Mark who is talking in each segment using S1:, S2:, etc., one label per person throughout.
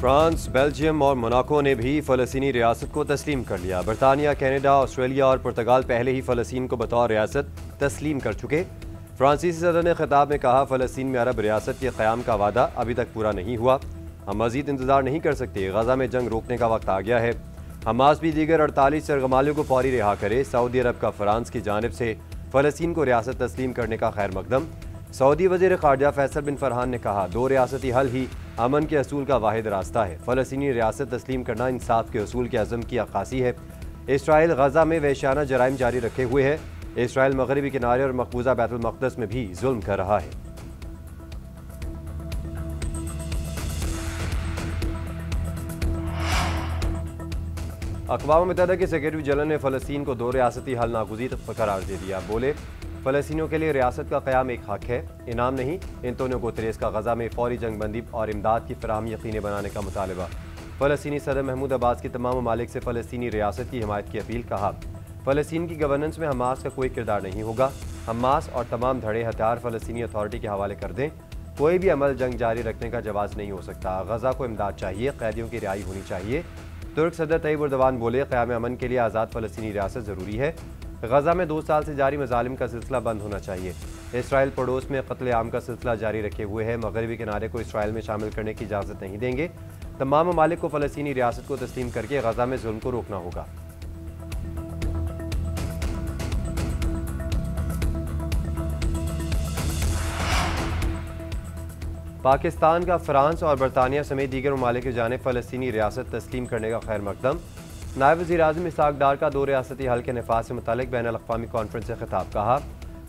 S1: France, Belgium और Monaco ने भी फ़लस्तीनी रियासत को तस्लीम कर लिया। बरतानिया, कनाडा, ऑस्ट्रेलिया और पुर्तगाल पहले ही फ़लस्तीन को बतौर रियासत तस्लीम कर चुके। फ्रांसीसी सदर ने खिताब में कहा, फ़लस्तीन में अरब रियासत के क़याम का वादा अभी तक पूरा नहीं हुआ। हम मज़ीद इंतज़ार नहीं कर सकते। गज़ा में जंग रोकने का वक्त आ गया है। हमास भी दीगर 48 सरगमालियों को फौरी रिहा करे। सऊदी अरब का फ्रांस की जानिब से फ़लस्तीन को रियासत तस्लीम करने का खैर मकदम। सऊदी वज़ीर ख़ारजा फैसल बिन फरहान ने कहा, 2 रियासती हल ही अमन के असूल का वाहिद रास्ता है। फ़लस्तीनी रियासत तस्लीम करना इंसाफ के असूल के अज़म की अक्कासी है। इसराइल गज़ा में वहशियाना जराइम जारी रखे हुए है। इसराइल मगरबी किनारे और मकबूजा बैतुल मक़दस में भी जुल्म कर रहा है। अक़वाम मुत्तहिदा के सेक्रेटरी जनरल ने फ़लस्तीन को 2 रियासती हल नागुज़ीर करार दे दिया। बोले, फ़लस्तीनियों के लिए रियासत का क़याम एक हक है, इनाम नहीं। एंटोनियो गुतेरेस का गज़ा में फ़ौरी जंगबंदी और इमदाद की फ़राहमी यकीनी बनाने का मुतालबा। फ़लस्तीनी सदर महमूद अब्बास की तमाम ममालिक से फ़लस्तीनी रियासत की हिमायत की अपील। कहा, फ़लस्तीन की गवर्नेंस में हमास का कोई किरदार नहीं होगा। हमास और तमाम धड़े हथियार फ़लस्तीनी अथॉरिटी के हवाले कर दें। कोई भी अमल जंग जारी रखने का जवाज़ नहीं हो सकता। गज़ा को इमदाद चाहिए, कैदियों की रिहाई होनी चाहिए। तुर्क सदर तैयब एर्दोगान बोले, क़याम अमन के लिए आज़ाद फ़लस्तीनी रियासत ज़रूरी है। गज़ा में 2 साल से जारी मज़ालिम का सिलसिला बंद होना चाहिए। इसराइल पड़ोस में कत्ले आम का सिलसिला जारी रखे हुए है। मगरबी किनारे को इसराइल में शामिल करने की इजाज़त नहीं देंगे। तमाम ममालिक को फ़लस्तीनी रियासत को तस्लीम करके गज़ा में जुल्म को रोकना होगा। पाकिस्तान का फ्रांस और बरतानिया समेत दीगर ममालिक की जानिब फ़लस्तीनी रियासत तस्लीम करने का खैर मकदम। नायब वज़ीर आज़म इसहाक़ डार का 2 रियासती हल के नफाज़ से मुतालिक बैनुल अक़वामी कॉन्फ्रेंस से खिताब। कहा,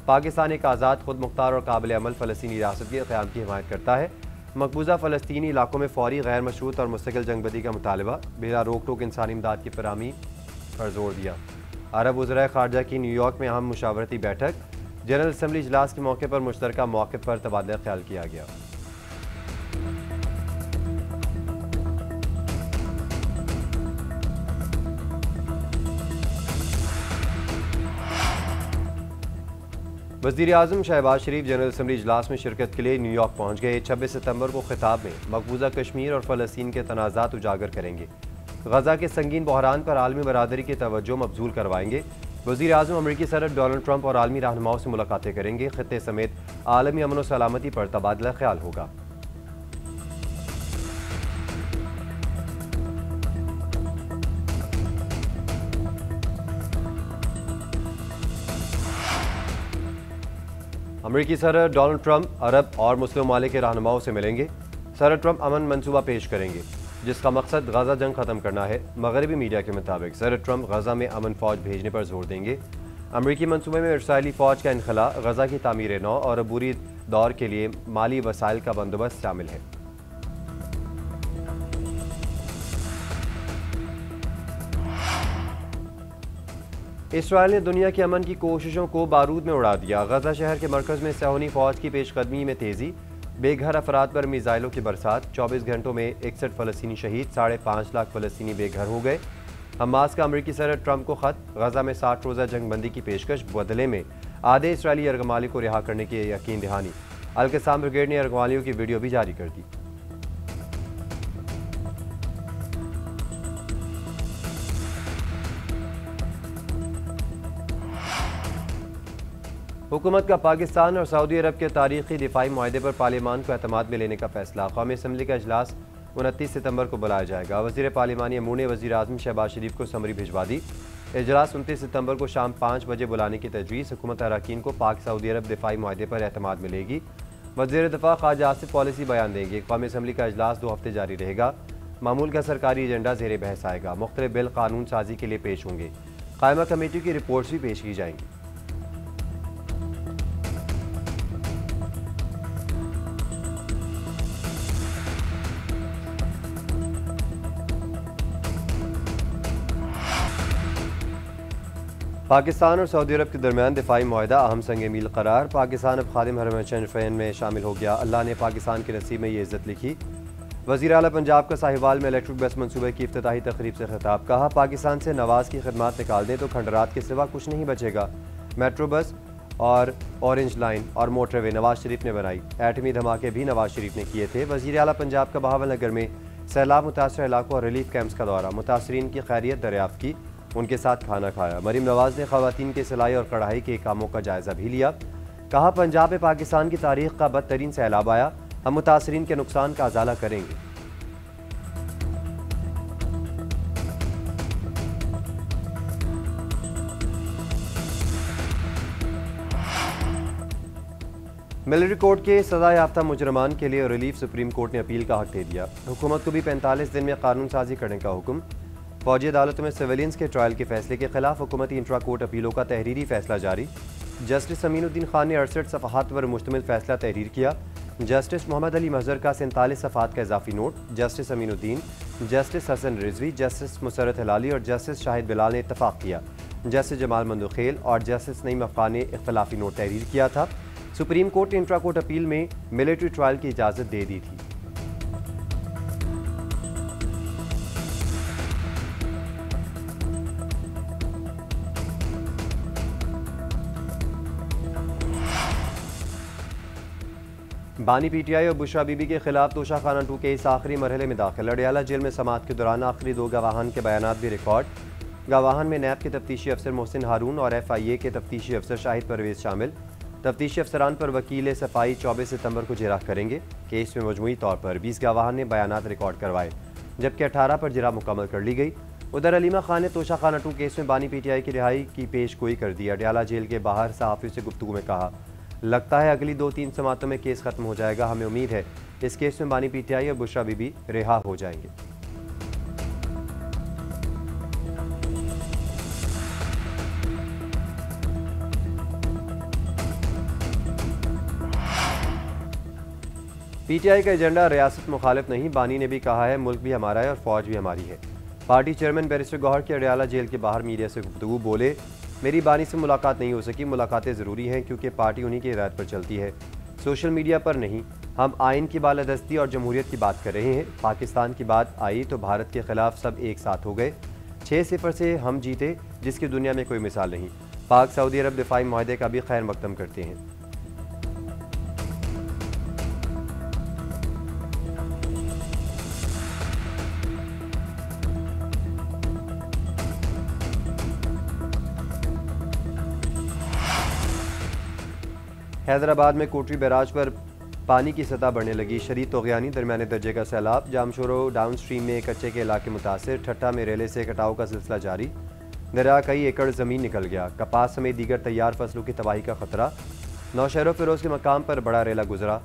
S1: पाकिस्तान एक आज़ाद, खुद मुख्तार और काबिल अमल फ़लस्तीनी रियासत के क़याम की हिमायत करता है। मकबूजा फ़लस्तीनी इलाकों में फ़ौरी गैर मशरूत और मुस्तकिल जंगबंदी का मुतालबा, बिला रोक टोक इंसानी इमदाद की फ़राहमी पर जोर दिया। अरब वज़राए ख़ारजा की न्यूयॉर्क में अहम मुशावरती बैठक। जनरल असम्बली इजलास के मौके पर मुश्तरका मौक़िफ़ पर तबादला ख्याल किया गया। वज़ीर आज़म शहबाज शरीफ जनरल असम्बली इजलास में शिरकत के लिए न्यूयॉर्क पहुँच गए। 26 सितंबर को खिताब में मकबूजा कश्मीर और फ़लस्तीन के तनाज़ात उजागर करेंगे। गज़ा के संगीन बहरान पर आलमी बरादरी की तवज्जो मबजूल करवाएंगे। वज़ीर आज़म अमरीकी सदर डोनाल्ड ट्रंप और आलमी रहनुमाओं से मुलाकातें करेंगे। खित्ते समेत आलमी अमन व सलामती पर तबादला ख्याल होगा। अमरीकी सदर डोनाल्ड ट्रंप अरब और मुस्लिम ममालिक के रहनुमाओं से मिलेंगे। सदर ट्रंप अमन मनसूबा पेश करेंगे, जिसका मकसद गज़ा जंग ख़त्म करना है। मगरबी मीडिया के मुताबिक सदर ट्रंप गज़ा में अमन फ़ौज भेजने पर जोर देंगे। अमरीकी मनसूबे में इसराइली फ़ौज का इनखला, गज़ा की तामीर नौ और अबूरी दौर के लिए माली वसाइल का बंदोबस्त शामिल है। इसराइल ने दुनिया के अमन की कोशिशों को बारूद में उड़ा दिया। गज़ा शहर के मरकज़ में सहोनी फ़ौज की पेशकदमी में तेज़ी, बेघर अफराद पर मिसाइलों की बरसात। 24 घंटों में 61 फ़लस्तीनी शहीद, 5.5 लाख फ़लस्तीनी बेघर हो गए। हमास का अमरीकी सदर ट्रंप को ख़त, गज़ा में 60 रोज़ा जंगबंदी की पेशकश, बदले में आधे इसराइली यरगमाली को रिहा करने की यकीन दहानी। अल-क़स्साम ब्रिगेड ने यरगमालियों की वीडियो भी जारी कर दी। हुकूमत का पाकिस्तान और सऊदी अरब के तारीखी दिफाई मुआहदे पर पार्लियामान को एतमाद में लेने का फैसला। कौमी असम्बली का इजलास 29 सितंबर को बुलाया जाएगा। वज़ीर पार्लिमानी अमूर ने वज़ीर आज़म शहबाज शरीफ को समरी भिजवा दी। इजलास 29 सितंबर को शाम 5 बजे बुलाने की तजवीज़। हुकूमत अरकान को पाक सऊदी अरब दिफाई मुआहदे पर एतमाद मिलेगी। वज़ीर दिफा ख्वाजा आसिफ पॉलिसी बयान देंगे। कौमी असम्बली का इजलास 2 हफ्ते जारी रहेगा। मामूल का सरकारी एजेंडा ज़ेर बहस आएगा। मुख्तलिफ बिल कानून साजी के लिए पेश होंगे। कायमा कमेटी की रिपोर्ट्स भी पेश की जाएंगी। पाकिस्तान और सऊदी अरब के दरमियान दिफाई मुआहदा अहम संग मील करार। पाकिस्तान अब खादिम हरम शरीफैन में शामिल हो गया। अल्लाह ने पाकिस्तान के नसीब में ये इज़्ज़त लिखी। वज़ीर आला पंजाब का साहिवाल में इलेक्ट्रिक बस मनसूबे की इफ्तिताही तकरीब से खिताब। कहा, पाकिस्तान से नवाज़ की खिदमत निकाल दें तो खंडरात के सिवा कुछ नहीं बचेगा। मेट्रो बस और ऑरेंज लाइन और मोटरवे नवाज शरीफ ने बनाई। एटमी धमाके भी नवाज शरीफ ने किए थे। वज़ीर आला पंजाब का बहावलनगर में सैलाब मुतासर इलाकों और रिलीफ कैंप्स का दौरा, मुतासरीन की खैरियत दरियाफ्त की, उनके साथ खाना खाया। मरीम नवाज ने ख़वातीन के सिलाई और कढ़ाई के कामों का जायजा भी लिया। कहा, पंजाब में पाकिस्तान की तारीख का बदतरीन सैलाब आया, हम मुतासरीन के नुकसान का अजाला करेंगे। मिलिट्री कोर्ट के सजा याफ्ता मुजरमान के लिए रिलीफ सुप्रीम कोर्ट ने अपील का हक दे दिया। हुकूमत को भी 45 दिन में कानून साजी करने का हुक्म। फौजी अदालतों में सिविलियंस के ट्रायल के फैसले के खिलाफ हुकूमती इंट्रा कोर्ट अपीलों का तहरीरी फैसला जारी। जस्टिस अमीनुद्दीन खान ने 68 सफ़हात पर मुश्तमिल फैसला तहरीर किया। जस्टिस मोहम्मद अली महजर का 47 सफ़हात का इजाफी note. Justice Aminuddin, justice Hasan Rizvi, justice Musarrat Hilali और जस्टिस शाहिद बिलाल ने इत्तफाक किया। जस्टिस जमाल मंदुखेल और जस्टिस नईम अफ़गान ने इख्तलाफी नोट तहरीर किया था। सुप्रीम कोर्ट ने इंट्रा कोर्ट अपील में मिलिट्री ट्रायल की इजाज़त दे दी थी। बानी पीटीआई और बुशरा बीबी के खिलाफ तोशाखाना 2 के इस आखिरी मरहले में दाखिल। अडियाला जेल में समाअत के दौरान आखिरी 2 गवाहान के बयानात भी रिकॉर्ड। गवाहान में नैब के तफ्तीशी अफसर मोहसिन हारून और FIA के तफ्तीशी अफसर शाहिद परवेज शामिल। तफ्तीशी अफसरान पर वकील सफाई 24 सितंबर को जिरह करेंगे। केस में मजमूई तौर पर 20 गवाहान ने बयानात रिकॉर्ड करवाए, जबकि 18 पर जिरह मुकम्मल कर ली गई। उधर अलीमा खान ने तोशाखाना 2 केस में बानी पीटीआई की रिहाई की पेश गोई कर दी। अडियाला जेल के बाहर सहाफ़ियों से गुफ्तगू में कहा, लगता है अगली 2-3 समातों में केस खत्म हो जाएगा। हमें उम्मीद है इस केस में बानी पीटीआई और बुशरा बीबी रिहा हो जाएंगे। पीटीआई का एजेंडा रियासत मुखालिफ नहीं। बानी ने भी कहा है, मुल्क भी हमारा है और फौज भी हमारी है। पार्टी चेयरमैन बैरिस्टर गौहर के अडियाला जेल के बाहर मीडिया से गुफ्तगू, बोले, मेरी बानी से मुलाकात नहीं हो सकी। मुलाकातें ज़रूरी हैं क्योंकि पार्टी उन्हीं की हिदायत पर चलती है, सोशल मीडिया पर नहीं। हम आइन की बालादस्ती और जमहूरियत की बात कर रहे हैं। पाकिस्तान की बात आई तो भारत के खिलाफ सब एक साथ हो गए। 6-0 से हम जीते, जिसकी दुनिया में कोई मिसाल नहीं। पाक सऊदी अरब दिफाई मुआहदे का भी खैर मकदम करते हैं। हैदराबाद में कोटरी बैराज पर पानी की सतह बढ़ने लगी। शदीद तोग़यानी, दरमियाने दर्जे का सैलाब। जामशोरो डाउन स्ट्रीम में कच्चे के इलाके मुतासिर। ठट्टा में रेले से कटाव का सिलसिला जारी। दरिया कई एकड़ ज़मीन निकल गया। कपास समेत दीगर तैयार फसलों की तबाही का खतरा। नौशहरों फिरोज़ के मकाम पर बड़ा रेला गुजरा।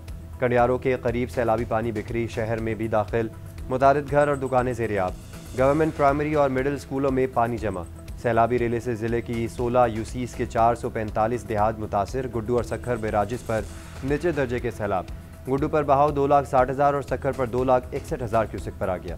S1: कंडियारों के करीब सैलाबी पानी बिखरी। शहर में भी दाखिल। मुतारिद घर और दुकानें ज़ेर-ए-आब। गवर्नमेंट प्राइमरी और मिडिल स्कूलों में पानी जमा। सैलाबी रेले से ज़िले की 16 यूसीस के 445 देहात मुतासिर। गुड्डू और सखर बैराजिस पर निचले दर्जे के सैलाब। गुड्डू पर बहाव 2,60,000 और सखर पर 2,61,000 क्यूसेक पर आ गया।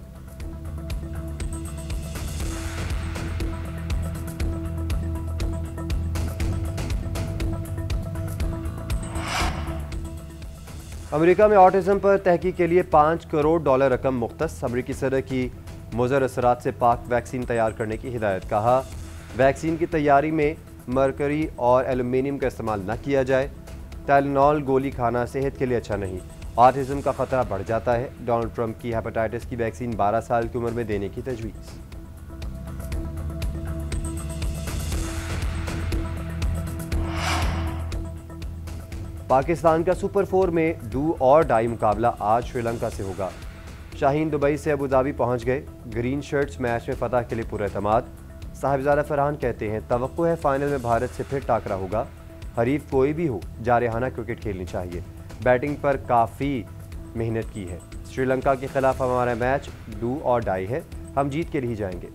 S1: अमेरिका में ऑटिज्म पर तहकीक के लिए $5 करोड़ रकम मुख्तस। अमेरिकी सदर की मुज़र असरात से पाक वैक्सीन तैयार करने की हिदायत। कहा, वैक्सीन की तैयारी में मरकरी और एल्यूमिनियम का इस्तेमाल न किया जाए। टाइलेनॉल गोली खाना सेहत के लिए अच्छा नहीं। ऑटिज्म का खतरा बढ़ जाता है। डोनाल्ड ट्रंप की हेपेटाइटिस की वैक्सीन 12 साल की उम्र में देने की तजवीज़। पाकिस्तान का सुपर 4 में डू और डाई मुकाबला आज श्रीलंका से होगा। शाहीन दुबई से अबू धाबी पहुंच गए। ग्रीन शर्ट्स मैच में फतह के लिए पूरा एतमाद। साहिबजादा फरहान कहते हैं, तवक्को है फाइनल में भारत से फिर टाकरा होगा। हरीफ कोई भी हो, जारहाना क्रिकेट खेलनी चाहिए। बैटिंग पर काफ़ी मेहनत की है। श्रीलंका के खिलाफ हमारा मैच डू और डाई है, हम जीत के लिए जाएंगे।